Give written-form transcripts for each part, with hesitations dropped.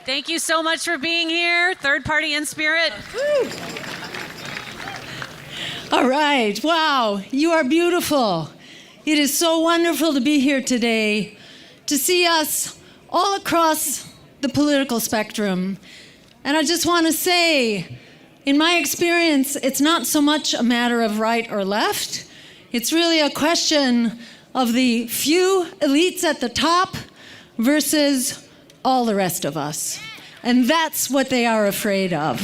Thank you so much for being here. Third Party in Spirit. Woo. All right. Wow. You are beautiful. It is so wonderful to be here today, to see us all across the political spectrum. And I just want to say, in my experience, it's not so much a matter of right or left. It's really a question of the few elites at the top versus all the rest of us. And that's what they are afraid of.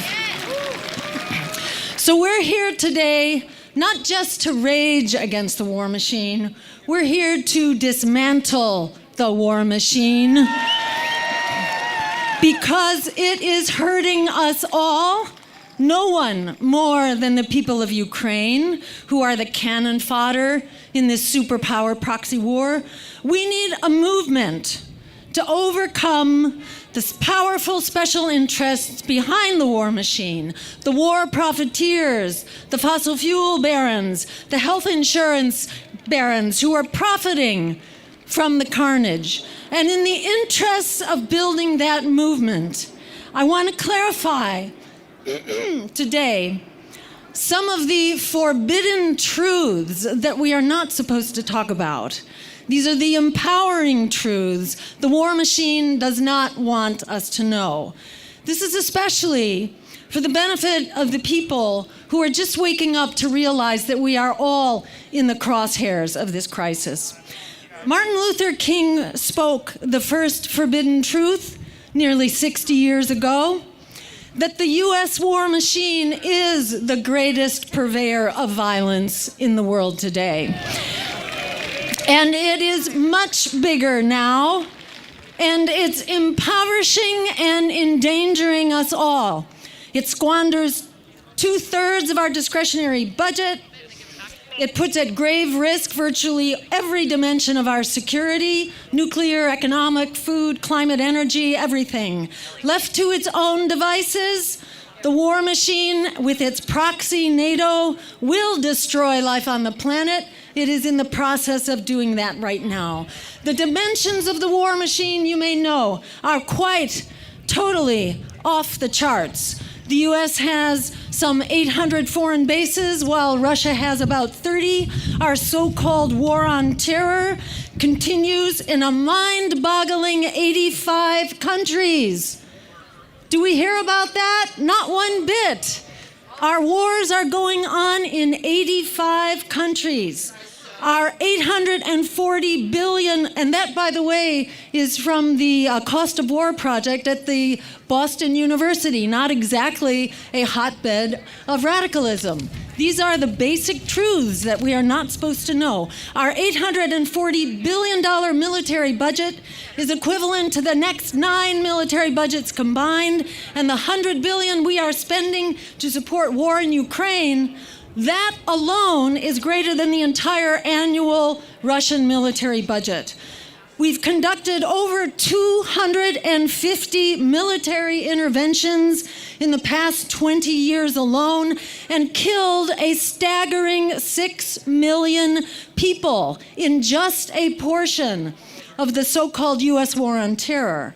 So we're here today not just to rage against the war machine, we're here to dismantle the war machine because it is hurting us all. No one more than the people of Ukraine, who are the cannon fodder in this superpower proxy war. We need a movement to overcome the powerful special interests behind the war machine, the war profiteers, the fossil fuel barons, the health insurance barons who are profiting from the carnage. And in the interests of building that movement, I want to clarify today some of the forbidden truths that we are not supposed to talk about. These are the empowering truths the war machine does not want us to know. This is especially for the benefit of the people who are just waking up to realize that we are all in the crosshairs of this crisis. Martin Luther King spoke the first forbidden truth nearly 60 years ago, that the U.S. war machine is the greatest purveyor of violence in the world today. And it is much bigger now, and it's impoverishing and endangering us all. It squanders 2/3 of our discretionary budget. It puts at grave risk virtually every dimension of our security: nuclear, economic, food, climate, energy, everything. Left to its own devices, the war machine, with its proxy NATO, will destroy life on the planet. It is in the process of doing that right now. The dimensions of the war machine, you may know, are quite totally off the charts. The U.S. has some 800 foreign bases, while Russia has about 30. Our so-called war on terror continues in a mind-boggling 85 countries. Do we hear about that? Not one bit. Our wars are going on in 85 countries. Our $840 billion, and that, by the way, is from the Cost of War project at the Boston University, not exactly a hotbed of radicalism. These are the basic truths that we are not supposed to know. Our $840 billion military budget is equivalent to the next 9 military budgets combined, and the $100 billion we are spending to support war in Ukraine, that alone is greater than the entire annual Russian military budget. We've conducted over 250 military interventions in the past 20 years alone and killed a staggering 6 million people in just a portion of the so-called U.S. war on terror.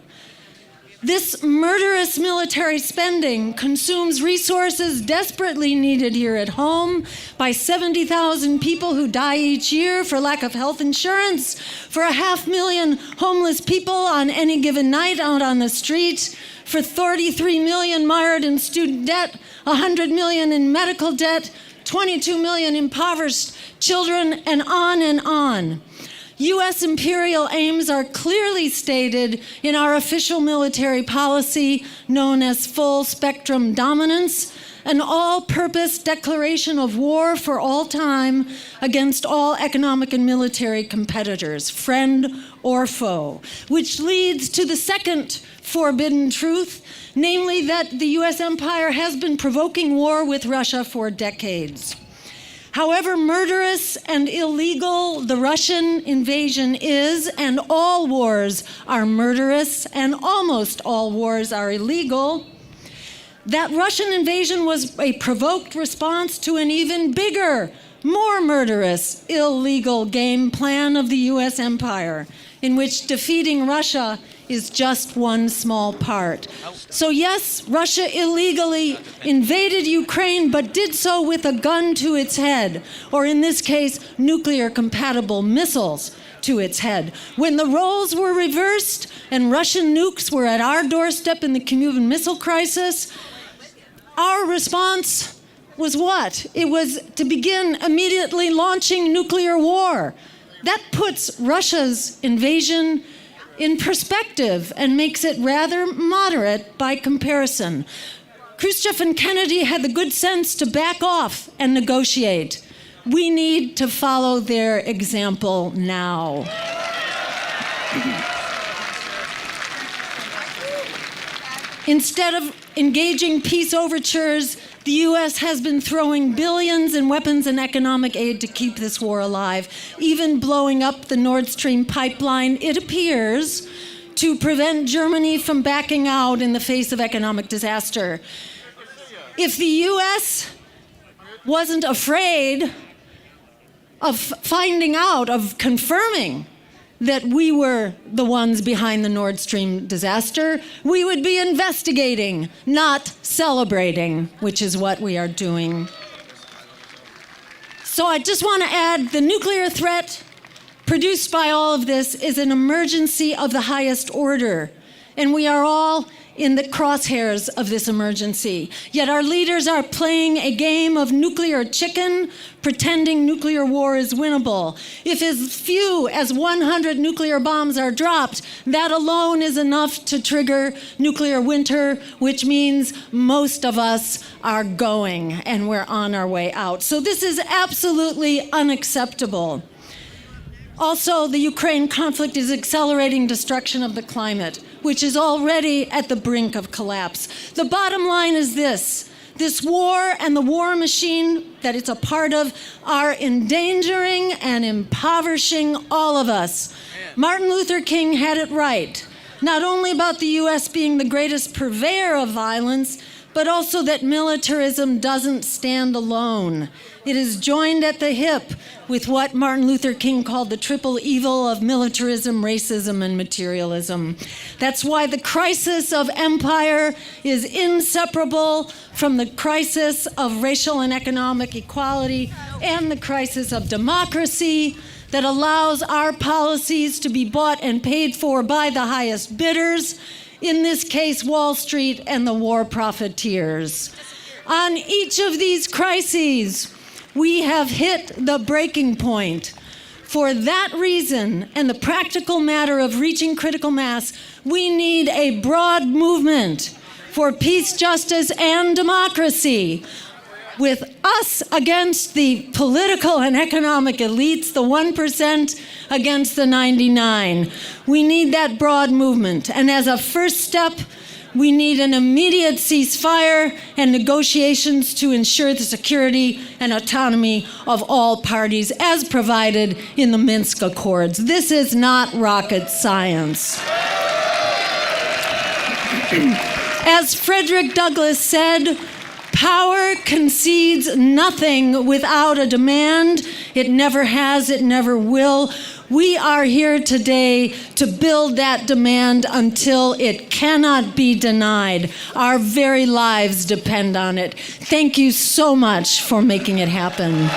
This murderous military spending consumes resources desperately needed here at home by 70,000 people who die each year for lack of health insurance, for 500,000 homeless people on any given night out on the street, for 33 million mired in student debt, 100 million in medical debt, 22 million impoverished children, and on and on. U.S. imperial aims are clearly stated in our official military policy known as full spectrum dominance, an all-purpose declaration of war for all time against all economic and military competitors, friend or foe, which leads to the second forbidden truth, namely that the U.S. empire has been provoking war with Russia for decades. However murderous and illegal the Russian invasion is, and all wars are murderous and almost all wars are illegal, that Russian invasion was a provoked response to an even bigger, more murderous, illegal game plan of the U.S. empire. in which defeating Russia is just one small part. So yes, Russia illegally invaded Ukraine, but did so with a gun to its head, or in this case, nuclear-compatible missiles to its head. When the roles were reversed and Russian nukes were at our doorstep in the Cuban Missile Crisis, our response was what? It was to begin immediately launching nuclear war. That puts Russia's invasion in perspective and makes it rather moderate by comparison. Khrushchev and Kennedy had the good sense to back off and negotiate. We need to follow their example now. Instead of engaging peace overtures, the U.S. has been throwing billions in weapons and economic aid to keep this war alive, even blowing up the Nord Stream pipeline, it appears, to prevent Germany from backing out in the face of economic disaster. If the U.S. wasn't afraid of finding out, of confirming that we were the ones behind the Nord Stream disaster, we would be investigating, not celebrating, which is what we are doing. So I just want to add, the nuclear threat produced by all of this is an emergency of the highest order, and we are all in the crosshairs of this emergency. Yet our leaders are playing a game of nuclear chicken, pretending nuclear war is winnable. If as few as 100 nuclear bombs are dropped, that alone is enough to trigger nuclear winter, which means most of us are going and we're on our way out. So this is absolutely unacceptable. Also, the Ukraine conflict is accelerating destruction of the climate, which is already at the brink of collapse. The bottom line is this: this war and the war machine that it's a part of are endangering and impoverishing all of us. Martin Luther King had it right, not only about the U.S. being the greatest purveyor of violence, but also that militarism doesn't stand alone. It is joined at the hip with what Martin Luther King called the triple evil of militarism, racism, and materialism. That's why the crisis of empire is inseparable from the crisis of racial and economic equality and the crisis of democracy that allows our policies to be bought and paid for by the highest bidders, in this case, Wall Street and the war profiteers. On each of these crises, we have hit the breaking point. For that reason, and the practical matter of reaching critical mass, we need a broad movement for peace, justice, and democracy, with us against the political and economic elites, the 1% against the 99. We need that broad movement. And as a first step, we need an immediate ceasefire and negotiations to ensure the security and autonomy of all parties as provided in the Minsk Accords. This is not rocket science. As Frederick Douglass said, power concedes nothing without a demand. It never has, it never will. We are here today to build that demand until it cannot be denied. Our very lives depend on it. Thank you so much for making it happen.